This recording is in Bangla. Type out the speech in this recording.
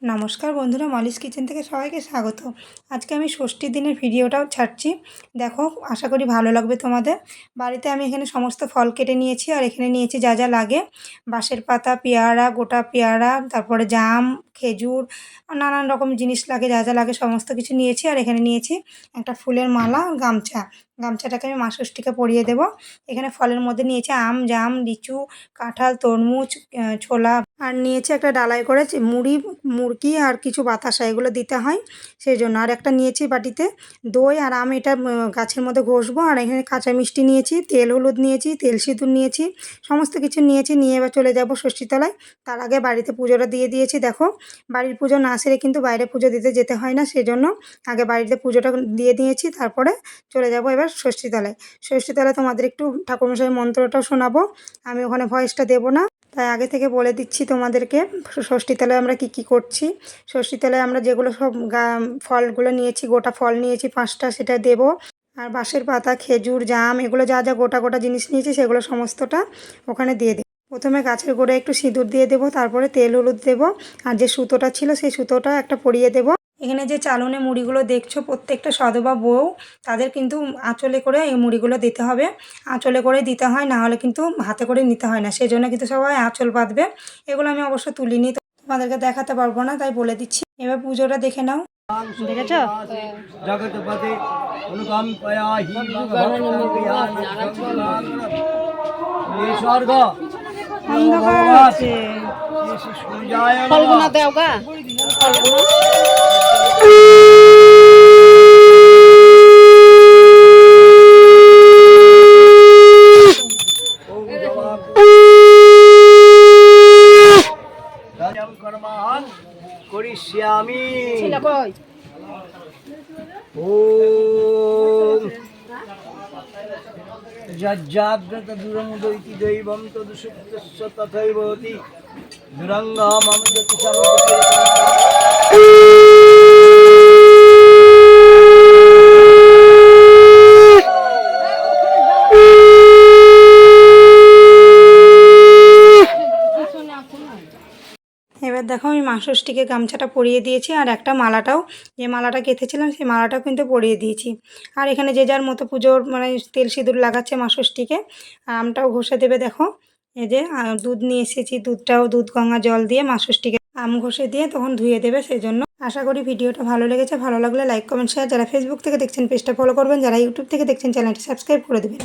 নমস্কার বন্ধুরা, মলিস কিচেন থেকে সবাইকে স্বাগত। আজকে আমি ষষ্ঠীর দিনের ভিডিওটাও ছাড়ছি। দেখো, আশা করি ভালো লাগবে তোমাদের। বাড়িতে আমি এখানে সমস্ত ফল কেটে নিয়েছি, আর এখানে নিয়েছি যা যা লাগে: বাঁশের পাতা, পেয়ারা, গোটা পেয়ারা, তারপরে জাম, খেজুর, নানান রকম জিনিস লাগে, যা যা লাগে সমস্ত কিছু নিয়েছি। আর এখানে নিয়েছি একটা ফুলের মালা, গামছা। গামছাটাকে আমি মা ষষ্ঠীকে পরিয়ে দেবো। এখানে ফলের মধ্যে নিয়েছি আম, জাম, লিচু, কাঁঠাল, তরমুজ, ছোলা, আর নিয়েছি একটা ডালাই করে মুড়ি, মুরকি আর কিছু বাতাসা, এগুলো দিতে হয় সেই জন্য। আর একটা নিয়েছি বাটিতে দই আর আম, এটা গাছের মধ্যে ঘষবো। আর এখানে কাঁচা মিষ্টি নিয়েছি, তেল হলুদ নিয়েছি, তেল সিঁদুর নিয়েছি, সমস্ত কিছু নিয়েছি। নিয়ে এবার চলে যাব ষষ্ঠীতলায়। তার আগে বাড়িতে পুজোটা দিয়ে দিয়েছি। দেখো, বাড়ির পুজো না সেরে কিন্তু বাইরে পুজো দিতে যেতে হয় না, সেই জন্য আগে বাড়িতে পুজোটা দিয়ে দিয়েছি, তারপরে চলে যাব এবার ষষ্ঠীতলায়। ষষ্ঠীতলায় তোমাদের একটু ঠাকুরমশাই মন্ত্রটাও শোনাবো, আমি ওখানে ভয়েসটা দেবো না, তাই আগে থেকে বলে দিচ্ছি তোমাদেরকে ষষ্ঠীতলায় আমরা কি করছি। ষষ্ঠীতলায় আমরা যেগুলো সব ফলগুলো নিয়েছি, গোটা ফল নিয়েছি 5টা, সেটা দেব। আর বাঁশের পাতা, খেজুর, জাম, এগুলো যা যা গোটা গোটা জিনিস নিয়েছি সেগুলো সমস্তটা ওখানে দিয়ে দেব। প্রথমে গাছের গোড়ায় একটু সিঁদুর দিয়ে দেবো, তারপরে তেল হলুদ দেবো, আর যে সুতোটা ছিল সেই সুতোটা একটা পরিয়ে দেবো। এখানে যে চালনে মুড়িগুলো দেখছো, প্রত্যেকটা সধবা বউ তাদের কিন্তু আঁচলে করে এই মুড়িগুলো দিতে হবে। আঁচলে করে দিতে হয়, না হলে কিন্তু হাতে করে নিতে হয় না, সেই জন্য কিন্তু সবাই আঁচল বাঁধবে। এগুলো আমি অবশ্য তুলিনি, তোমাদেরকে দেখাতে পারবো না, তাই বলে দিচ্ছি। এবার পুজোটা দেখে নাও। দেখেছ? জগৎপতি অনুকম্পয়া হি স্বর্গ অন্ধকার আছে। ফলগুনা দেও গা, ফলগুনা কর্মাহং করিষ্যামি। ওম যজ্জাগ্রত দুরমুদৈতি দৈবম তদুষুপ্তস্য তথৈবতি দুরঙ্গা মম জ্যোতিষাং। এবার দেখো, আমি মা ষষ্ঠীকে গামছাটা পরিয়ে দিয়েছি, আর একটা মালাটাও, যে মালাটা গেঁথেছিলাম সেই মালাটাও কিন্তু পরিয়ে দিয়েছি। আর এখানে যে যার মতো পুজোর তেল সিঁদুর লাগাচ্ছে মা ষষ্ঠীকে। আর আমটাও ঘষে দেবে। দেখো, এই যে দুধ নিয়ে এসেছি, দুধটাও দুধ গঙ্গা জল দিয়ে মা ষষ্ঠীকে আম ঘষে দিয়ে তখন ধুয়ে দেবে, সেই জন্য। আশা করি ভিডিওটা ভালো লেগেছে। ভালো লাগলে লাইক, কমেন্ট, শেয়ার। যারা ফেসবুক থেকে দেখছেন পেজটা ফলো করবেন, যারা ইউটিউব থেকে দেখছেন চ্যানেলটি সাবস্ক্রাইব করে দেবেন।